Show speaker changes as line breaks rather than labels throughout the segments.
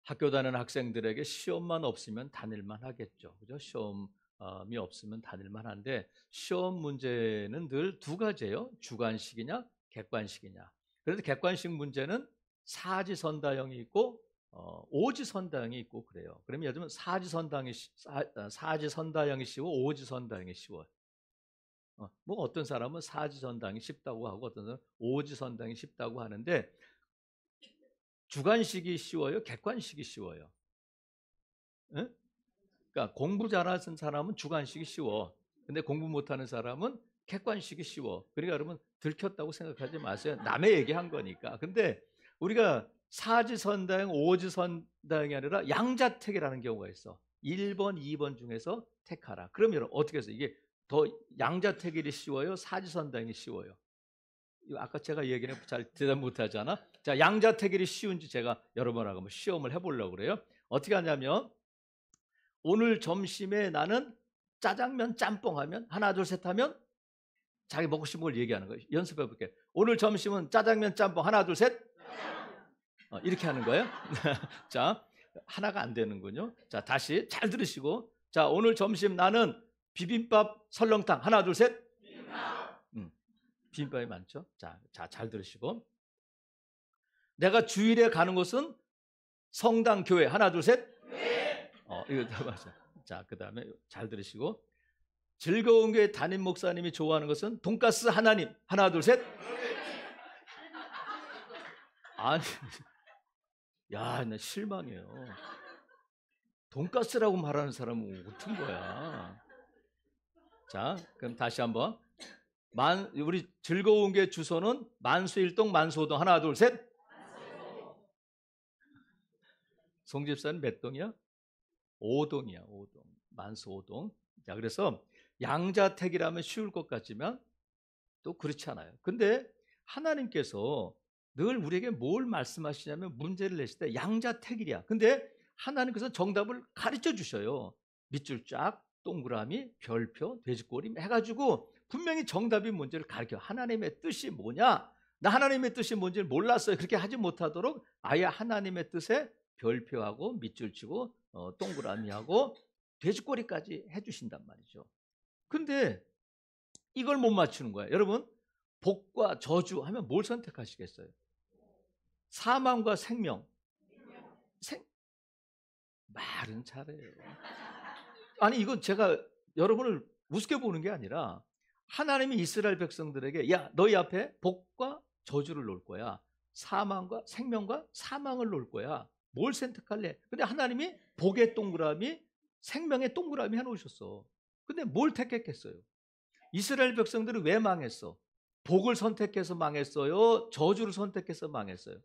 학교 다니는 학생들에게 시험만 없으면 다닐만 하겠죠. 그죠? 시험이 없으면 다닐만 한데 시험 문제는 늘 두 가지예요. 주관식이냐, 객관식이냐. 그래서 객관식 문제는 사지선다형이 있고 오지선다형이 있고 그래요. 그러면 예를 들면 사지선다형이 쉬워, 오지선다형이 쉬워요. 뭐 어떤 사람은 사지선다형이 쉽다고 하고 어떤 사람은 오지선다형이 쉽다고 하는데 주관식이 쉬워요? 객관식이 쉬워요? 응? 그러니까 공부 잘하는 사람은 주관식이 쉬워. 근데 공부 못하는 사람은 객관식이 쉬워. 그러니까 여러분 들켰다고 생각하지 마세요. 남의 얘기한 거니까. 근데 우리가 사지선다형, 오지선다형이 아니라 양자택이라는 경우가 있어. 1번, 2번 중에서 택하라. 그럼 여러분 어떻게 해서 이게 더 양자택일이 쉬워요? 사지선다형이 쉬워요? 이거 아까 제가 얘기는 잘 대답 못하잖아. 자, 양자택일이 쉬운지 제가 여러분하고 한번 시험을 해보려고 그래요. 어떻게 하냐면 오늘 점심에 나는 짜장면 짬뽕 하면 하나 둘 셋 하면 자기 먹고 싶은 걸 얘기하는 거예요. 연습해 볼게요. 오늘 점심은 짜장면 짬뽕 하나 둘 셋 이렇게 하는 거예요. 자, 하나가 안 되는군요. 자, 다시 잘 들으시고 자, 오늘 점심 나는 비빔밥 설렁탕 하나 둘 셋 비빔밥이 많죠. 자, 잘 들으시고 내가 주일에 가는 곳은 성당 교회 하나 둘 셋 이거 다 맞아. 자, 그 다음에 잘 들으시고 즐거운 교회 담임 목사님이 좋아하는 것은 돈가스 하나님 하나 둘 셋 아니 야, 나 실망해요. 돈가스라고 말하는 사람은 어떤 거야? 자, 그럼 다시 한번 우리 즐거운 교회 주소는 만수일동 만수호동 하나 둘 셋 송 집사는 몇 동이야? 5동이야. 5동. 만수 5동. 자, 그래서 양자택이라면 쉬울 것 같지만 또 그렇지 않아요. 근데 하나님께서 늘 우리에게 뭘 말씀하시냐면 문제를 내실 때 양자택일이야. 근데 하나님께서 정답을 가르쳐 주셔요. 밑줄 쫙, 동그라미, 별표, 돼지꼬리 해가지고 분명히 정답인 문제를 가르쳐. 하나님의 뜻이 뭐냐? 나 하나님의 뜻이 뭔지를 몰랐어요. 그렇게 하지 못하도록 아예 하나님의 뜻에 별표하고 밑줄 치고 동그라미하고 돼지꼬리까지 해주신단 말이죠. 근데 이걸 못 맞추는 거예요. 여러분 복과 저주 하면 뭘 선택하시겠어요? 사망과 생명. 말은 잘해요. 아니 이건 제가 여러분을 우습게 보는 게 아니라 하나님이 이스라엘 백성들에게 야 너희 앞에 복과 저주를 놓을 거야. 사망과 생명과 사망을 놓을 거야. 뭘 선택할래? 근데 하나님이 복의 동그라미, 생명의 동그라미 해놓으셨어. 근데 뭘 택했겠어요? 이스라엘 백성들은 왜 망했어? 복을 선택해서 망했어요? 저주를 선택해서 망했어요?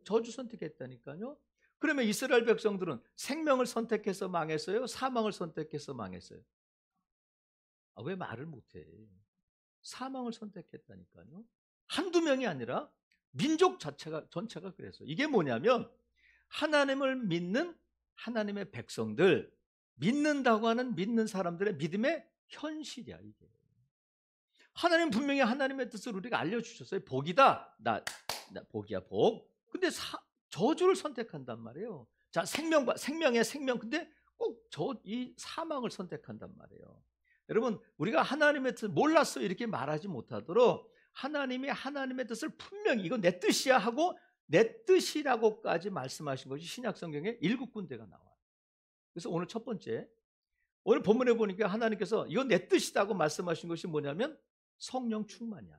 저주 선택했다니까요. 그러면 이스라엘 백성들은 생명을 선택해서 망했어요? 사망을 선택해서 망했어요? 왜 말을 못해? 사망을 선택했다니까요. 한두 명이 아니라 민족 전체가 그랬어요. 이게 뭐냐면 하나님을 믿는 하나님의 백성들, 믿는다고 하는 믿는 사람들의 믿음의 현실이야 이게. 하나님 분명히 하나님의 뜻을 우리가 알려주셨어요. 복이다. 나 복이야 복. 근데 저주를 선택한단 말이에요. 자, 생명의 생명. 근데 꼭 이 사망을 선택한단 말이에요. 여러분 우리가 하나님의 뜻을 몰랐어요 이렇게 말하지 못하도록 하나님이 하나님의 뜻을 분명히 이건 내 뜻이야 하고 내 뜻이라고까지 말씀하신 것이 신약 성경에 7군데가 나와요. 그래서 오늘 첫 번째 오늘 본문에 보니까 하나님께서 이건 내 뜻이라고 말씀하신 것이 뭐냐면 성령 충만이야.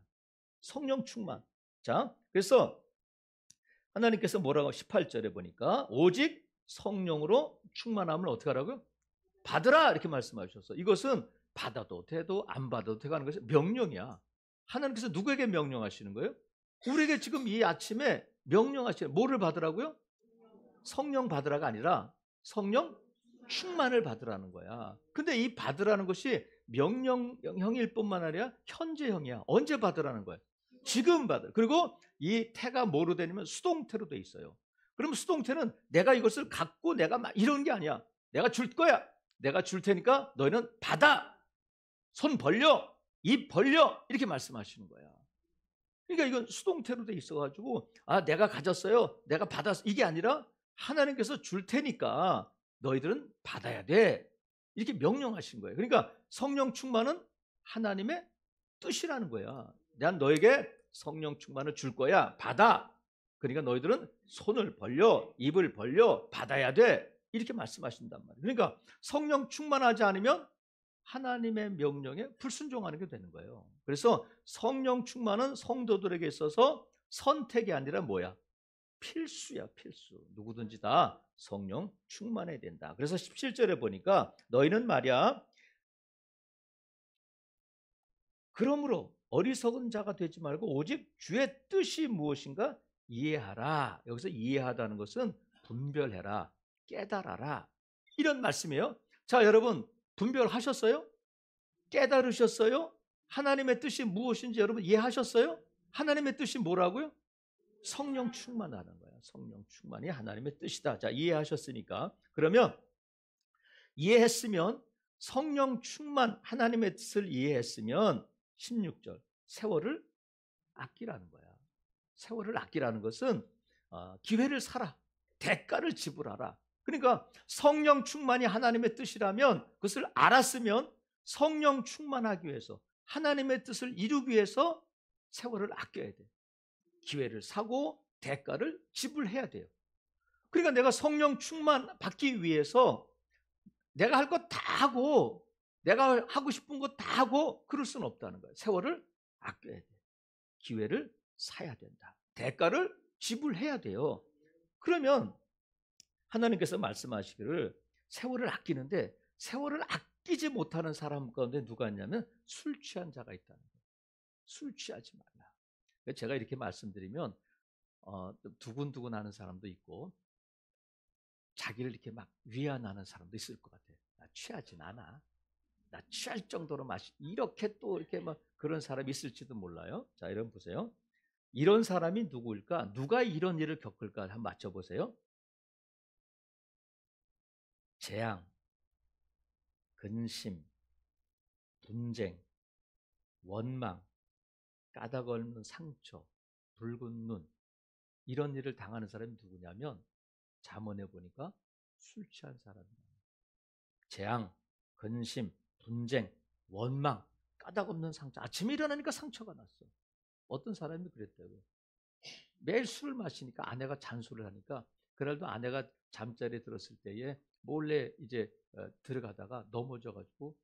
성령 충만. 자, 그래서 하나님께서 뭐라고 18절에 보니까 오직 성령으로 충만함을 어떻게 하라고요? 받으라 이렇게 말씀하셨어. 이것은 받아도 돼도 안 받아도 되고 하는 것이 명령이야. 하나님께서 누구에게 명령하시는 거예요? 우리에게 지금 이 아침에 명령하시는 뭐를 받으라고요? 성령 받으라가 아니라 성령 충만을 받으라는 거야. 근데 이 받으라는 것이 명령형일 뿐만 아니라 현재형이야. 언제 받으라는 거야? 지금 받으라. 그리고 이 태가 뭐로 되냐면 수동태로 돼 있어요. 그럼 수동태는 내가 이것을 갖고 내가 막 이런 게 아니야. 내가 줄 거야. 내가 줄 테니까 너희는 받아. 손 벌려. 입 벌려. 이렇게 말씀하시는 거야. 그러니까 이건 수동태로 돼 있어가지고 내가 가졌어요. 내가 받았어. 이게 아니라 하나님께서 줄 테니까 너희들은 받아야 돼. 이렇게 명령하신 거예요. 그러니까 성령 충만은 하나님의 뜻이라는 거야. 난 너에게 성령 충만을 줄 거야. 받아. 그러니까 너희들은 손을 벌려, 입을 벌려 받아야 돼. 이렇게 말씀하신단 말이에요. 그러니까 성령 충만하지 않으면 하나님의 명령에 불순종하는 게 되는 거예요. 그래서 성령 충만은 성도들에게 있어서 선택이 아니라 뭐야? 필수야, 필수. 누구든지 다 성령 충만해야 된다. 그래서 17절에 보니까 너희는 말이야, 그러므로 어리석은 자가 되지 말고 오직 주의 뜻이 무엇인가 이해하라. 여기서 이해하다는 것은 분별해라, 깨달아라, 이런 말씀이에요. 자, 여러분 분별하셨어요? 깨달으셨어요? 하나님의 뜻이 무엇인지 여러분 이해하셨어요? 하나님의 뜻이 뭐라고요? 성령 충만하는 거야. 성령 충만이 하나님의 뜻이다. 자, 이해하셨으니까 그러면 이해했으면, 성령 충만 하나님의 뜻을 이해했으면 16절 세월을 아끼라는 거야. 세월을 아끼라는 것은 기회를 사라, 대가를 지불하라. 그러니까 성령 충만이 하나님의 뜻이라면 그것을 알았으면 성령 충만하기 위해서, 하나님의 뜻을 이루기 위해서 세월을 아껴야 돼. 기회를 사고 대가를 지불해야 돼요. 그러니까 내가 성령 충만 받기 위해서 내가 할 것 다 하고 내가 하고 싶은 것 다 하고 그럴 수는 없다는 거예요. 세월을 아껴야 돼. 기회를 사야 된다. 대가를 지불해야 돼요. 그러면 하나님께서 말씀하시기를 세월을 아끼는데, 세월을 아끼지 못하는 사람 가운데 누가 있냐면 술 취한 자가 있다는 거예요. 술 취하지 말라. 제가 이렇게 말씀드리면 두근두근 하는 사람도 있고 자기를 이렇게 막 위안하는 사람도 있을 것 같아요. 나 취하진 않아. 나 취할 정도로 이렇게 또 이렇게 막 그런 사람이 있을지도 몰라요. 자, 여러분 보세요. 이런 사람이 누구일까? 누가 이런 일을 겪을까? 한번 맞춰보세요. 재앙, 근심, 분쟁, 원망, 까닭 없는 상처, 붉은 눈, 이런 일을 당하는 사람이 누구냐면 잠언에 보니까 술 취한 사람이에요. 재앙, 근심, 분쟁, 원망, 까닭 없는 상처. 아침에 일어나니까 상처가 났어. 어떤 사람이 그랬다고요. 매일 술을 마시니까 아내가 잔소리를 하니까 그날도 아내가 잠자리에 들었을 때에 몰래 이제 들어가다가 넘어져가지고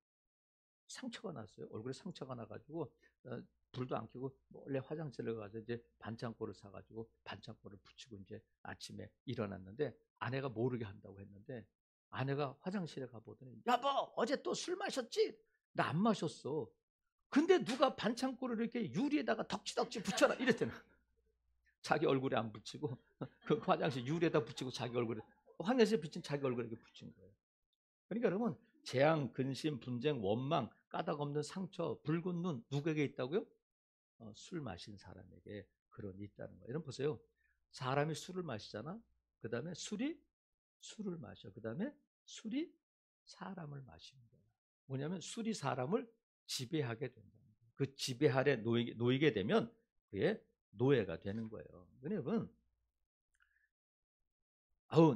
상처가 났어요. 얼굴에 상처가 나가지고 불도 안 켜고 몰래 화장실에 가서 이제 반창고를 사가지고 반창고를 붙이고 이제 아침에 일어났는데 아내가 모르게 한다고 했는데, 아내가 화장실에 가보더니 여보 어제 또 술 마셨지? 나 안 마셨어. 근데 누가 반창고를 이렇게 유리에다가 덕지덕지 붙여라 이랬더니 자기 얼굴에 안 붙이고 그 화장실 유리에다 붙이고 자기 얼굴에, 화장실에 비친 자기 얼굴에 이렇게 붙인 거예요. 그러니까 여러분, 재앙, 근심, 분쟁, 원망, 까닭 없는 상처, 붉은 눈 누구에게 있다고요? 술 마신 사람에게 그런 게 있다는 거예요. 여러분 보세요. 사람이 술을 마시잖아. 그 다음에 술이 술을 마셔. 그 다음에 술이 사람을 마시는 거예요. 뭐냐면 술이 사람을 지배하게 된다는 거예요. 그 지배 아래 놓이게 되면 그의 노예가 되는 거예요. 여러분,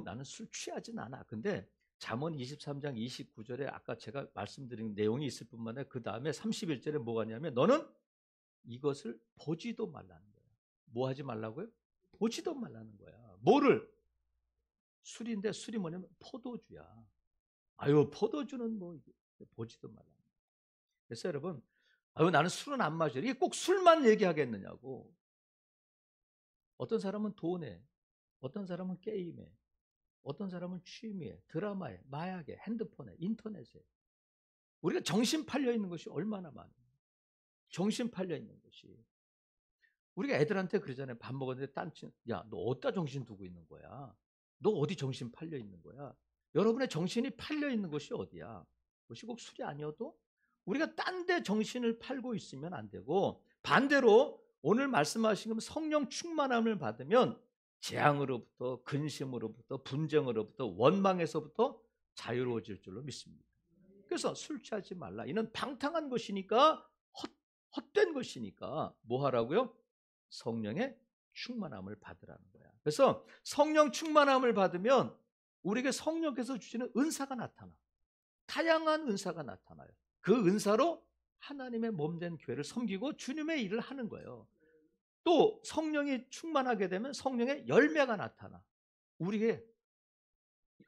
나는 술 취하진 않아. 근데 잠언 23장 29절에 아까 제가 말씀드린 내용이 있을 뿐만 아니라 그 다음에 31절에 뭐가 있냐면 너는 이것을 보지도 말라는 거야. 뭐 하지 말라고요? 보지도 말라는 거야. 뭐를? 술인데 술이 뭐냐면 포도주야. 포도주는 뭐 보지도 말라는 거야. 그래서 여러분, 나는 술은 안 마셔. 이게 꼭 술만 얘기하겠느냐고. 어떤 사람은 돈에, 어떤 사람은 게임에, 어떤 사람은 취미에, 드라마에, 마약에, 핸드폰에, 인터넷에. 우리가 정신 팔려 있는 것이 얼마나 많아요. 정신 팔려 있는 것이. 우리가 애들한테 그러잖아요. 밥 먹었는데 딴친, 야, 너 어디다 정신 두고 있는 거야? 너 어디 정신 팔려 있는 거야? 여러분의 정신이 팔려 있는 것이 어디야? 그것이 꼭 술이 아니어도 우리가 딴 데 정신을 팔고 있으면 안 되고, 반대로 오늘 말씀하신 것 성령 충만함을 받으면 재앙으로부터, 근심으로부터, 분쟁으로부터, 원망에서부터 자유로워질 줄로 믿습니다. 그래서 술 취하지 말라. 이는 방탕한 것이니까, 헛된 것이니까 뭐 하라고요? 성령의 충만함을 받으라는 거야. 그래서 성령 충만함을 받으면 우리에게 성령께서 주시는 은사가 나타나. 다양한 은사가 나타나요. 그 은사로 하나님의 몸된 교회를 섬기고 주님의 일을 하는 거예요. 또 성령이 충만하게 되면 성령의 열매가 나타나. 우리에게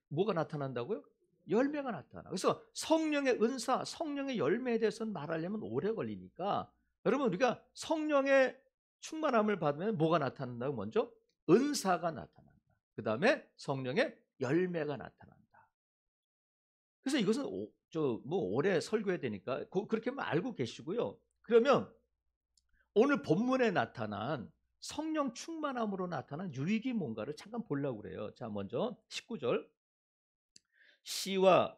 뭐가 나타난다고요? 열매가 나타나. 그래서 성령의 은사, 성령의 열매에 대해서는 말하려면 오래 걸리니까 여러분 우리가 성령의 충만함을 받으면 뭐가 나타난다고? 먼저 은사가 나타난다. 그 다음에 성령의 열매가 나타난다. 그래서 이것은 오래 설교해야 되니까 그렇게만 알고 계시고요. 그러면 오늘 본문에 나타난 성령 충만함으로 나타난 유익이 뭔가를 잠깐 보려고 그래요. 자, 먼저 19절. 시와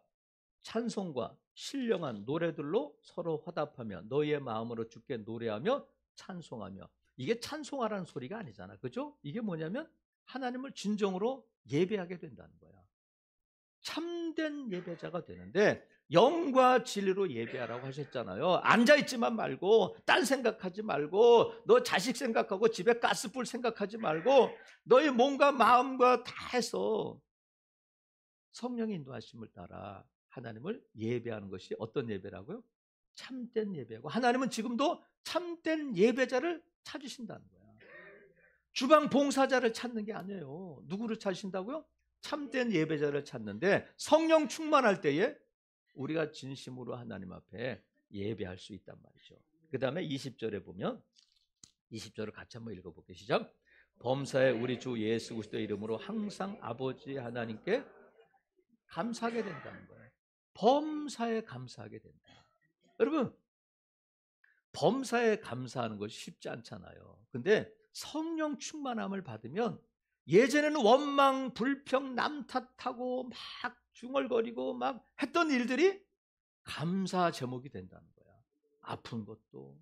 찬송과 신령한 노래들로 서로 화답하며 너희의 마음으로 주께 노래하며 찬송하며. 이게 찬송하라는 소리가 아니잖아. 그죠? 이게 뭐냐면 하나님을 진정으로 예배하게 된다는 거야. 참된 예배자가 되는데 영과 진리로 예배하라고 하셨잖아요. 앉아있지만 말고 딴 생각하지 말고 너 자식 생각하고 집에 가스불 생각하지 말고 너의 몸과 마음과 다 해서 성령의 인도하심을 따라 하나님을 예배하는 것이 어떤 예배라고요? 참된 예배고 하나님은 지금도 참된 예배자를 찾으신다는 거야. 주방 봉사자를 찾는 게 아니에요. 누구를 찾으신다고요? 참된 예배자를 찾는데 성령 충만할 때에 우리가 진심으로 하나님 앞에 예배할 수 있단 말이죠. 그 다음에 20절에 보면 20절을 같이 한번 읽어볼게요. 시작. 범사에 우리 주 예수 그리스도의 이름으로 항상 아버지 하나님께 감사하게 된다는 거예요. 범사에 감사하게 된다. 여러분 범사에 감사하는 것이 쉽지 않잖아요. 근데 성령 충만함을 받으면 예전에는 원망, 불평, 남 탓하고 막 중얼거리고 막 했던 일들이 감사 제목이 된다는 거야. 아픈 것도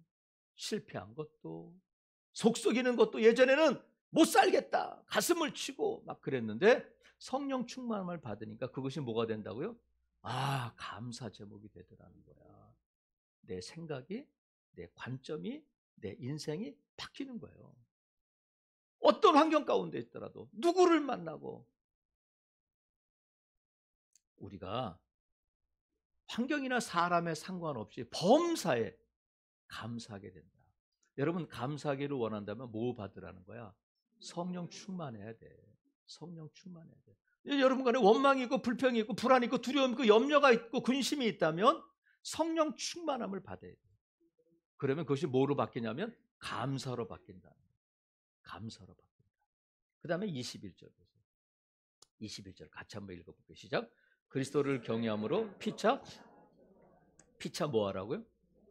실패한 것도 속 썩이는 것도 예전에는 못 살겠다 가슴을 치고 막 그랬는데 성령 충만함을 받으니까 그것이 뭐가 된다고요? 아, 감사 제목이 되더라는 거야. 내 생각이, 내 관점이, 내 인생이 바뀌는 거예요. 어떤 환경 가운데 있더라도 누구를 만나고 우리가 환경이나 사람에 상관없이 범사에 감사하게 된다. 여러분 감사하기를 원한다면 뭐 받으라는 거야? 성령 충만해야 돼. 성령 충만해야 돼. 여러분 간에 원망이 있고 불평이 있고 불안이 있고 두려움이 있고 염려가 있고 근심이 있다면 성령 충만함을 받아야 돼. 그러면 그것이 뭐로 바뀌냐면 감사로 바뀐다. 감사로 바뀐다. 그 다음에 21절 보세요. 21절 같이 한번 읽어볼게요. 시작. 그리스도를 경외함으로 피차 뭐 하라고요?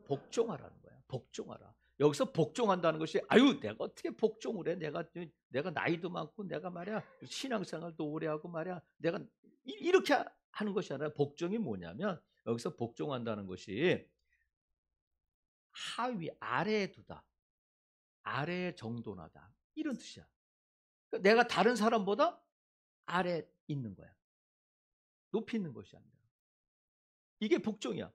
복종하라는 거야. 복종하라. 여기서 복종한다는 것이 아유 내가 어떻게 복종을 해? 내가 나이도 많고 내가 말이야 신앙생활도 오래 하고 말이야 내가 이렇게 하는 것이 아니라 복종이 뭐냐면 여기서 복종한다는 것이 하위 아래에 두다. 아래에 정돈하다. 이런 뜻이야. 그러니까 내가 다른 사람보다 아래에 있는 거야. 높이 있는 것이 아니라. 이게 복종이야.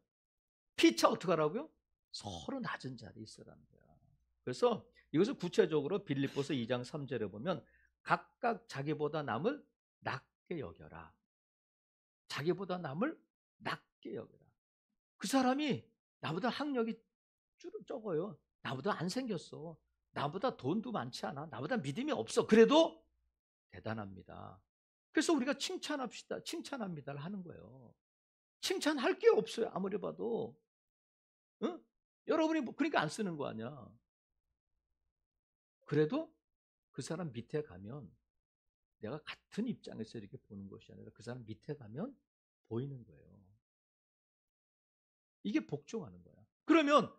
피차 어떻게 하라고요? 서로 낮은 자리에 있으라는 거야. 그래서 이것을 구체적으로 빌립보서 2장 3절에 보면 각각 자기보다 남을 낮게 여겨라. 자기보다 남을 낮게 여겨라. 그 사람이 나보다 학력이 적어요. 나보다 안 생겼어. 나보다 돈도 많지 않아. 나보다 믿음이 없어. 그래도 대단합니다. 그래서 우리가 칭찬합시다. 칭찬합니다를 하는 거예요. 칭찬할 게 없어요. 아무리 봐도. 응? 여러분이 그러니까 안 쓰는 거 아니야. 그래도 그 사람 밑에 가면 내가 같은 입장에서 이렇게 보는 것이 아니라 그 사람 밑에 가면 보이는 거예요. 이게 복종하는 거야. 그러면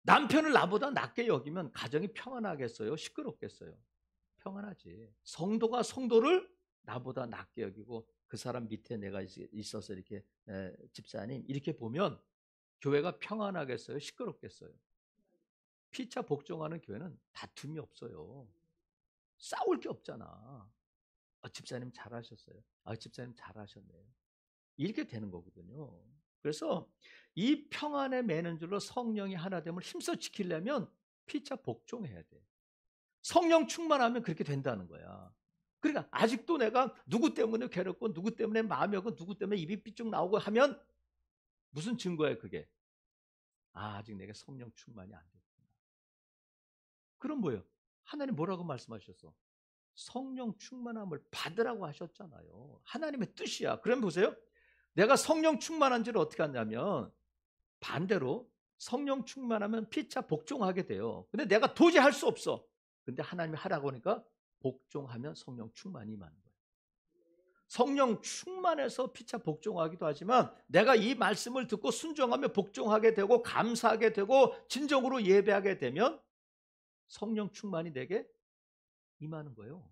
남편을 나보다 낮게 여기면 가정이 평안하겠어요? 시끄럽겠어요? 평안하지. 성도가 성도를 나보다 낮게 여기고 그 사람 밑에 내가 있어서 이렇게 집사님 이렇게 보면 교회가 평안하겠어요? 시끄럽겠어요? 피차 복종하는 교회는 다툼이 없어요. 싸울 게 없잖아. 집사님 잘하셨어요. 집사님 잘하셨네요. 이렇게 되는 거거든요. 그래서 이 평안에 매는 줄로 성령이 하나됨을 힘써 지키려면 피차 복종해야 돼. 성령 충만하면 그렇게 된다는 거야. 그러니까 아직도 내가 누구 때문에 괴롭고 누구 때문에 마음이 없고 누구 때문에 입이 삐쭉 나오고 하면 무슨 증거예요 그게? 아직 내게 성령 충만이 안 됐구나. 그럼 뭐예요? 하나님 뭐라고 말씀하셨어? 성령 충만함을 받으라고 하셨잖아요. 하나님의 뜻이야. 그럼 보세요. 내가 성령 충만한지를 어떻게 하냐면 반대로 성령 충만하면 피차 복종하게 돼요. 근데 내가 도저히 할 수 없어. 근데 하나님이 하라고 하니까 복종하면 성령 충만이 임하는 거예요. 성령 충만해서 피차 복종하기도 하지만 내가 이 말씀을 듣고 순종하며 복종하게 되고 감사하게 되고 진정으로 예배하게 되면 성령 충만이 내게 임하는 거예요.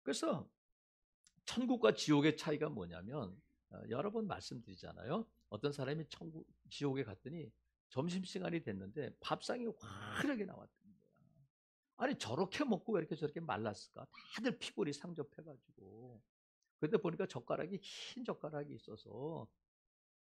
그래서 천국과 지옥의 차이가 뭐냐면 여러 번 말씀드리잖아요. 어떤 사람이 지옥에 갔더니 점심시간이 됐는데 밥상이 화려하게 나왔던 거야. 아니 저렇게 먹고 왜 이렇게 저렇게 말랐을까? 다들 피골이 상접해가지고. 그런데 보니까 젓가락이 흰 젓가락이 있어서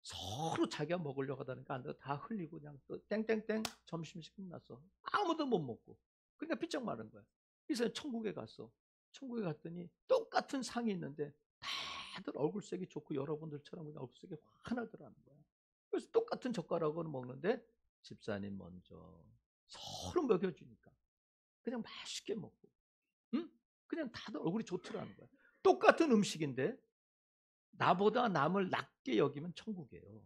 서로 자기가 먹으려고 하다니까 안 돼. 다 흘리고 그냥 또 땡땡땡 점심식 끝났어. 아무도 못 먹고. 그러니까 삐쩍 마른 거야. 그래서 천국에 갔어. 천국에 갔더니 똑같은 상이 있는데 다들 얼굴색이 좋고 여러분들처럼 그냥 얼굴색이 환하더라는 거야. 그래서 똑같은 젓가락으로 먹는데 집사님 먼저 서로 먹여주니까 그냥 맛있게 먹고, 응? 그냥 다들 얼굴이 좋더라는 거야. 똑같은 음식인데 나보다 남을 낮게 여기면 천국이에요.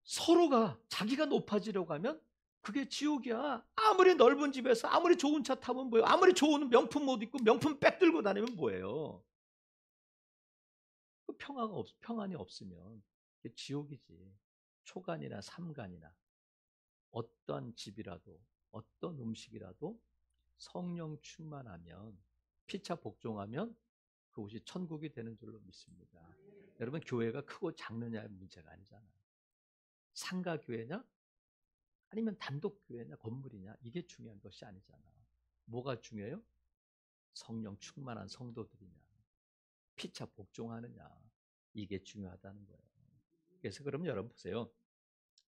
서로가 자기가 높아지려고 하면 그게 지옥이야. 아무리 넓은 집에서 아무리 좋은 차 타면 뭐예요? 아무리 좋은 명품 옷 입고 명품 백 들고 다니면 뭐예요? 그 평안이 없으면 그게 지옥이지. 초간이나 삼간이나 어떤 집이라도 어떤 음식이라도 성령 충만하면 피차 복종하면 그곳이 천국이 되는 줄로 믿습니다. 여러분 교회가 크고 작느냐의 문제가 아니잖아요. 상가 교회냐 아니면 단독 교회냐 건물이냐 이게 중요한 것이 아니잖아. 뭐가 중요해요? 성령 충만한 성도들이냐 피차 복종하느냐 이게 중요하다는 거예요. 그래서 그럼 여러분 보세요.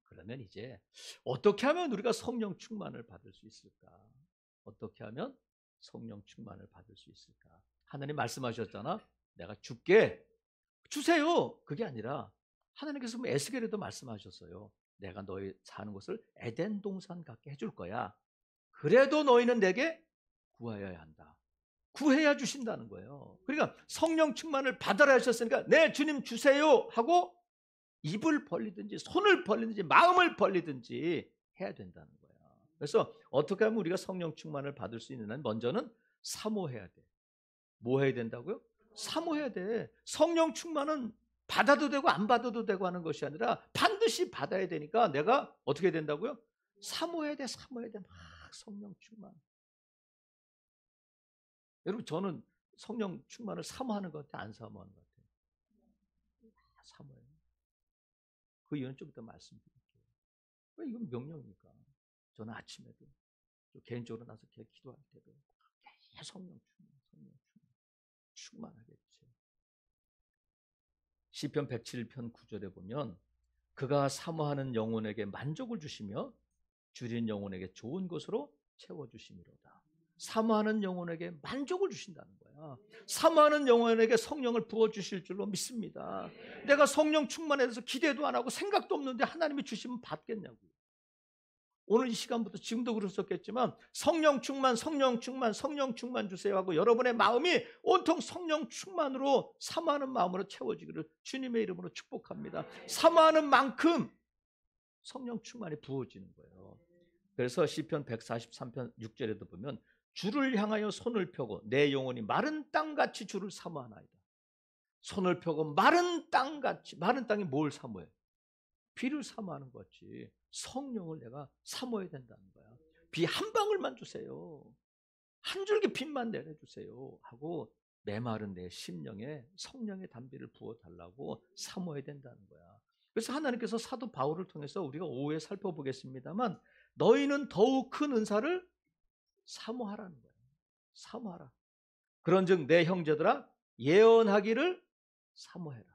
그러면 이제 어떻게 하면 우리가 성령 충만을 받을 수 있을까? 어떻게 하면 성령 충만을 받을 수 있을까? 하나님 말씀하셨잖아. 내가 줄게. 주세요. 그게 아니라 하나님께서 에스겔에도 말씀하셨어요. 내가 너희 사는 곳을 에덴 동산 같게 해줄 거야. 그래도 너희는 내게 구하여야 한다. 구해야 주신다는 거예요. 그러니까 성령 충만을 받아라 하셨으니까 네 주님 주세요 하고 입을 벌리든지 손을 벌리든지 마음을 벌리든지 해야 된다는 거야. 그래서 어떻게 하면 우리가 성령 충만을 받을 수 있느냐는 먼저는 사모해야 돼. 뭐 해야 된다고요? 사모해야 돼. 성령 충만은 받아도 되고 안 받아도 되고 하는 것이 아니라 반드시 받아야 되니까 내가 어떻게 된다고요? 사모해야 돼. 사모해야 돼. 막 성령 충만. 여러분 저는 성령 충만을 사모하는 것 같아요? 안 사모하는 것 같아요? 사모해요. 그 이유는 좀 이따 말씀드릴게요. 왜 이건 명령이니까. 저는 아침에도 개인적으로 나서 기도할 때도 성령 충만하게 해주세요. 시편 107편 9절에 보면 그가 사모하는 영혼에게 만족을 주시며 줄인 영혼에게 좋은 것으로 채워주심이로다. 사모하는 영혼에게 만족을 주신다는 거야. 사모하는 영혼에게 성령을 부어주실 줄로 믿습니다. 내가 성령 충만에 대해서 기대도 안 하고 생각도 없는데 하나님이 주시면 받겠냐고. 오늘 이 시간부터 지금도 그랬었겠지만 성령 충만 주세요 하고 여러분의 마음이 온통 성령 충만으로 사모하는 마음으로 채워지기를 주님의 이름으로 축복합니다. 사모하는 만큼 성령 충만이 부어지는 거예요. 그래서 시편 143편 6절에도 보면 주를 향하여 손을 펴고 내 영혼이 마른 땅같이 주를 사모하나이다. 손을 펴고 마른 땅같이. 마른 땅이 뭘 사모해? 비를 사모하는 거지. 성령을 내가 사모해야 된다는 거야. 비 한 방울만 주세요. 한 줄기 빛만 내려주세요 하고 메마른 내 심령에 성령의 담비를 부어달라고 사모해야 된다는 거야. 그래서 하나님께서 사도 바울을 통해서 우리가 오후에 살펴보겠습니다만 너희는 더욱 큰 은사를 사모하라는 거예요. 사모하라. 그런즉 내 형제들아 예언하기를 사모해라.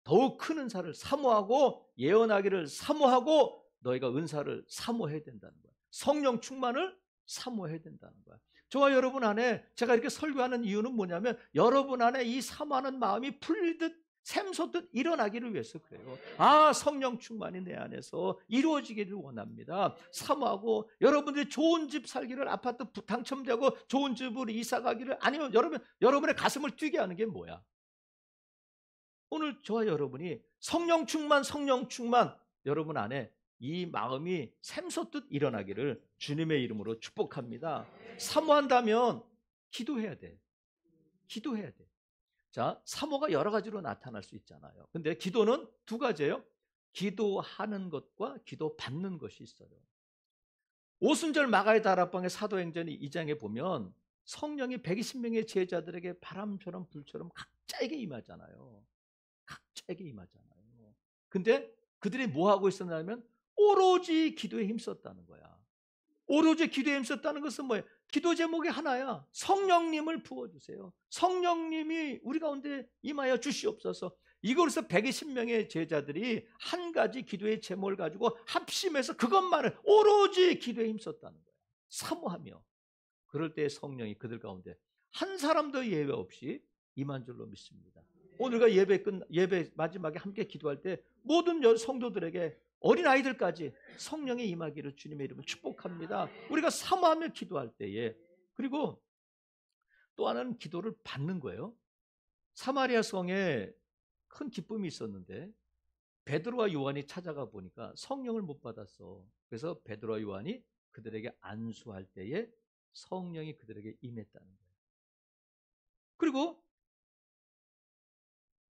더욱 큰 은사를 사모하고 예언하기를 사모하고 너희가 은사를 사모해야 된다는 거야. 성령 충만을 사모해야 된다는 거야. 저와 여러분 안에 제가 이렇게 설교하는 이유는 뭐냐면 여러분 안에 이 사모하는 마음이 풀리듯 샘솟듯 일어나기를 위해서 그래요. 성령 충만이 내 안에서 이루어지기를 원합니다. 사모하고 여러분들이 좋은 집 살기를, 아파트 당첨되고 좋은 집으로 이사 가기를, 아니면 여러분의 가슴을 뛰게 하는 게 뭐야? 오늘 저와 여러분이 성령 충만 여러분 안에 이 마음이 샘솟듯 일어나기를 주님의 이름으로 축복합니다. 사모한다면 기도해야 돼. 기도해야 돼. 자, 사모가 여러 가지로 나타날 수 있잖아요. 근데 기도는 두 가지예요. 기도하는 것과 기도 받는 것이 있어요. 오순절 마가의 다락방의 사도행전 2장에 보면 성령이 120명의 제자들에게 바람처럼 불처럼 각자에게 임하잖아요. 각자에게 임하잖아요. 근데 그들이 뭐 하고 있었냐면 오로지 기도에 힘썼다는 거야. 오로지 기도에 힘썼다는 것은 뭐예요? 기도 제목이 하나야. 성령님을 부어주세요. 성령님이 우리 가운데 임하여 주시옵소서. 이곳에서 120명의 제자들이 한 가지 기도의 제목을 가지고 합심해서 그것만을 오로지 기도에 힘썼다는 거야. 사모하며. 그럴 때 성령이 그들 가운데 한 사람도 예외 없이 임한 줄로 믿습니다. 오늘과 예배 마지막에 함께 기도할 때 모든 성도들에게 어린아이들까지 성령의 임하기를 주님의 이름으로 축복합니다. 우리가 사모하며 기도할 때에, 그리고 또 하나는 기도를 받는 거예요. 사마리아 성에 큰 기쁨이 있었는데 베드로와 요한이 찾아가 보니까 성령을 못 받았어. 그래서 베드로와 요한이 그들에게 안수할 때에 성령이 그들에게 임했다는 거예요. 그리고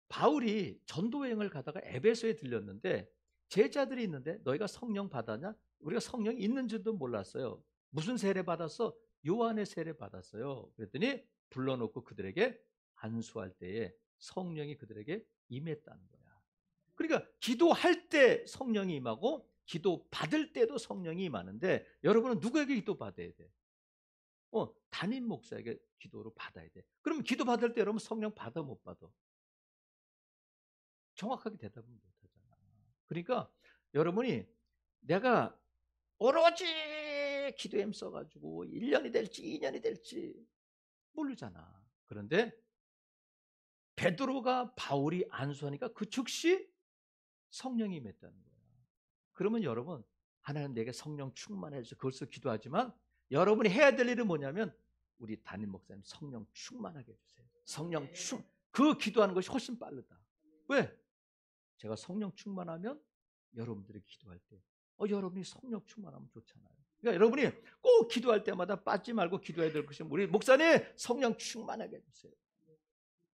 바울이 전도여행을 가다가 에베소에 들렸는데 제자들이 있는데 너희가 성령 받았냐? 우리가 성령이 있는지도 몰랐어요. 무슨 세례 받았어? 요한의 세례 받았어요. 그랬더니 불러놓고 그들에게 안수할 때에 성령이 그들에게 임했다는 거야. 그러니까 기도할 때 성령이 임하고 기도 받을 때도 성령이 임하는데 여러분은 누구에게 기도 받아야 돼? 담임 목사에게 기도로 받아야 돼. 그럼 기도 받을 때 여러분 성령 받아 못 받아? 정확하게 대답은 못 하잖아. 그러니까 여러분이 내가 오로지 기도에 힘써가지고 1년이 될지 2년이 될지 모르잖아. 그런데 베드로가 바울이 안수하니까 그 즉시 성령이 임했다는 거야. 그러면 여러분, 하나님 내게 성령 충만해서 그것을 기도하지만 여러분이 해야 될 일은 뭐냐면 우리 담임 목사님 성령 충만하게 해주세요. 성령 그 기도하는 것이 훨씬 빠르다. 왜? 제가 성령 충만하면 여러분들이 기도할 때 여러분이 성령 충만하면 좋잖아요. 그러니까 여러분이 꼭 기도할 때마다 빠지지 말고 기도해야 될 것이 우리 목사님 성령 충만하게 해주세요.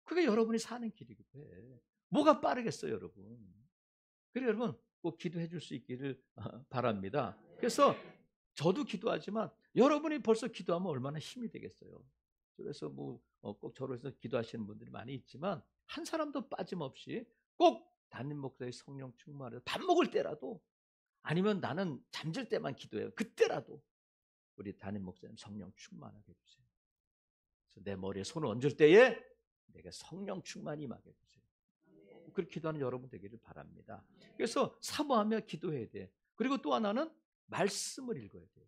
그게 여러분이 사는 길이기도 해. 뭐가 빠르겠어요, 여러분. 그래서 여러분 꼭 기도해 줄 수 있기를 바랍니다. 그래서 저도 기도하지만 여러분이 벌써 기도하면 얼마나 힘이 되겠어요. 그래서 꼭 저로 해서 기도하시는 분들이 많이 있지만 한 사람도 빠짐없이 꼭 담임 목사의 성령 충만해서 밥 먹을 때라도, 아니면 나는 잠들 때만 기도해요. 그때라도 우리 담임 목사님 성령 충만하게 해주세요. 그래서 내 머리에 손을 얹을 때에 내가 성령 충만히 임하게 해주세요. 그렇게 기도하는 여러분 되기를 바랍니다. 그래서 사모하며 기도해야 돼. 그리고 또 하나는 말씀을 읽어야 돼요.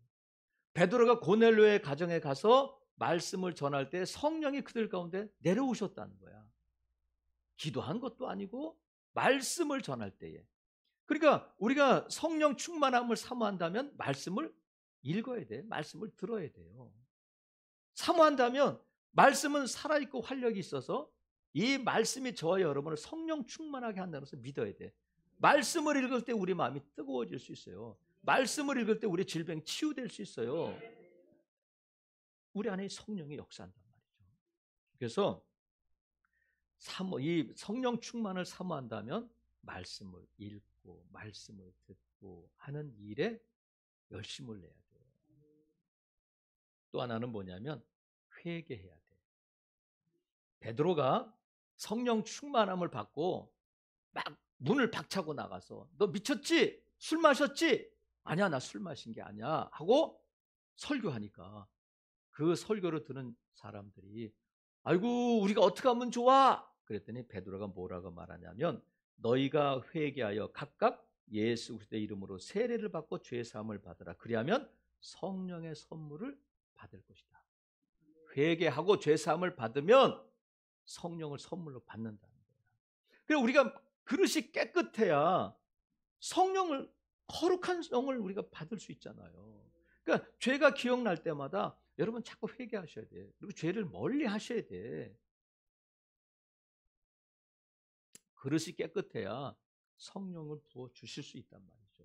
베드로가 고넬료의 가정에 가서 말씀을 전할 때 성령이 그들 가운데 내려오셨다는 거야. 기도한 것도 아니고 말씀을 전할 때에. 그러니까 우리가 성령 충만함을 사모한다면 말씀을 읽어야 돼. 말씀을 들어야 돼요. 사모한다면 말씀은 살아있고 활력이 있어서 이 말씀이 저와 여러분을 성령 충만하게 한다는 것을 믿어야 돼. 말씀을 읽을 때 우리 마음이 뜨거워질 수 있어요. 말씀을 읽을 때 우리 질병이 치유될 수 있어요. 우리 안에 성령이 역사한단 말이죠. 그래서 이 성령 충만을 사모한다면 말씀을 읽고 말씀을 듣고 하는 일에 열심을 내야 돼요. 또 하나는 뭐냐면 회개해야 돼. 베드로가 성령 충만함을 받고 막 문을 박차고 나가서 너 미쳤지? 술 마셨지? 아니야, 나 술 마신 게 아니야 하고 설교하니까 그 설교를 듣는 사람들이 아이고 우리가 어떻게 하면 좋아? 그랬더니 베드로가 뭐라고 말하냐면 너희가 회개하여 각각 예수 그리스도의 이름으로 세례를 받고 죄 사함을 받으라. 그리하면 성령의 선물을 받을 것이다. 회개하고 죄사함을 받으면 성령을 선물로 받는다는 거예요. 그래서 우리가 그릇이 깨끗해야 성령을, 거룩한 성을 우리가 받을 수 있잖아요. 그러니까 죄가 기억날 때마다 여러분 자꾸 회개하셔야 돼. 그리고 죄를 멀리 하셔야 돼. 그릇이 깨끗해야 성령을 부어 주실 수 있단 말이죠.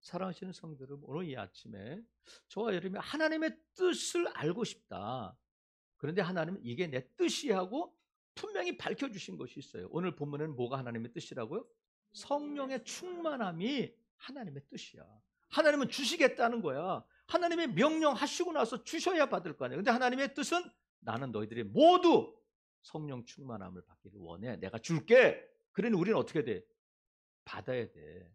사랑하시는 성도 여러분, 오늘 이 아침에 저와 여러분이 하나님의 뜻을 알고 싶다. 그런데 하나님은 이게 내 뜻이 하고 분명히 밝혀주신 것이 있어요. 오늘 본문에는 뭐가 하나님의 뜻이라고요? 성령의 충만함이 하나님의 뜻이야. 하나님은 주시겠다는 거야. 하나님의 명령하시고 나서 주셔야 받을 거 아니야. 근데 하나님의 뜻은 나는 너희들이 모두 성령 충만함을 받기를 원해. 내가 줄게. 그러니 우리는 어떻게 돼? 받아야 돼.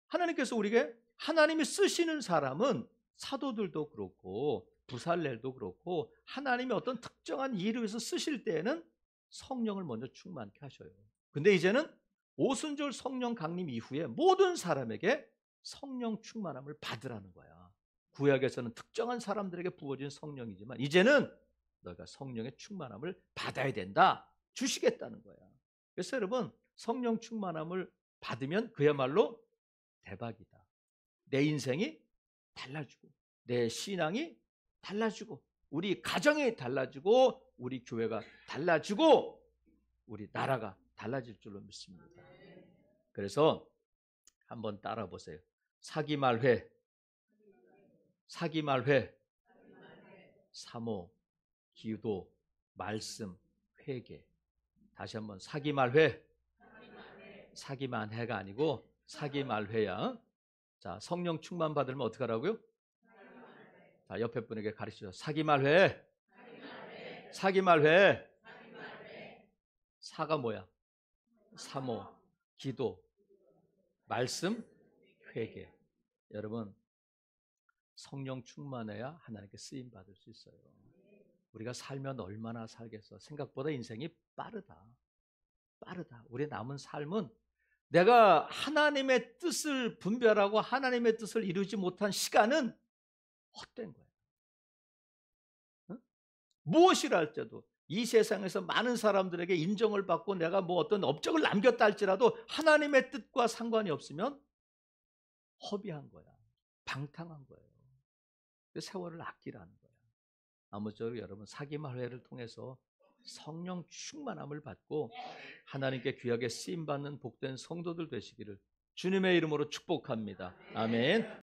하나님께서 우리에게, 하나님이 쓰시는 사람은 사도들도 그렇고 부살렐도 그렇고 하나님이 어떤 특정한 일을 위해서 쓰실 때에는 성령을 먼저 충만케 하셔요. 근데 이제는 오순절 성령 강림 이후에 모든 사람에게 성령 충만함을 받으라는 거야. 구약에서는 특정한 사람들에게 부어진 성령이지만 이제는 너희가 성령의 충만함을 받아야 된다. 주시겠다는 거야. 그래서 여러분, 성령 충만함을 받으면 그야말로 대박이다. 내 인생이 달라지고 내 신앙이 달라지고 우리 가정이 달라지고 우리 교회가 달라지고 우리 나라가 달라질 줄로 믿습니다. 그래서 한번 따라 보세요. 사기말회, 사기말회, 사모, 기도, 말씀, 회개. 다시 한번 사기말회, 사기만회가 아니고 사기말회야. 자, 성령 충만 받으면 어떻게 하라고요? 자, 옆에 분에게 가르치죠. 사기말회, 사기말회. 사가 뭐야? 사모, 기도, 말씀, 회개. 여러분, 성령 충만해야 하나님께 쓰임 받을 수 있어요. 우리가 살면 얼마나 살겠어. 생각보다 인생이 빠르다. 우리 남은 삶은 내가 하나님의 뜻을 분별하고 하나님의 뜻을 이루지 못한 시간은 헛된 거예요. 응? 무엇이라 할지라도 이 세상에서 많은 사람들에게 인정을 받고 내가 뭐 어떤 업적을 남겼다 할지라도 하나님의 뜻과 상관이 없으면 허비한 거야. 방탕한 거예요. 세월을 아끼라는 거야. 아무쪼록 여러분, 사기말회를 통해서 성령 충만함을 받고 하나님께 귀하게 쓰임받는 복된 성도들 되시기를 주님의 이름으로 축복합니다. 아멘.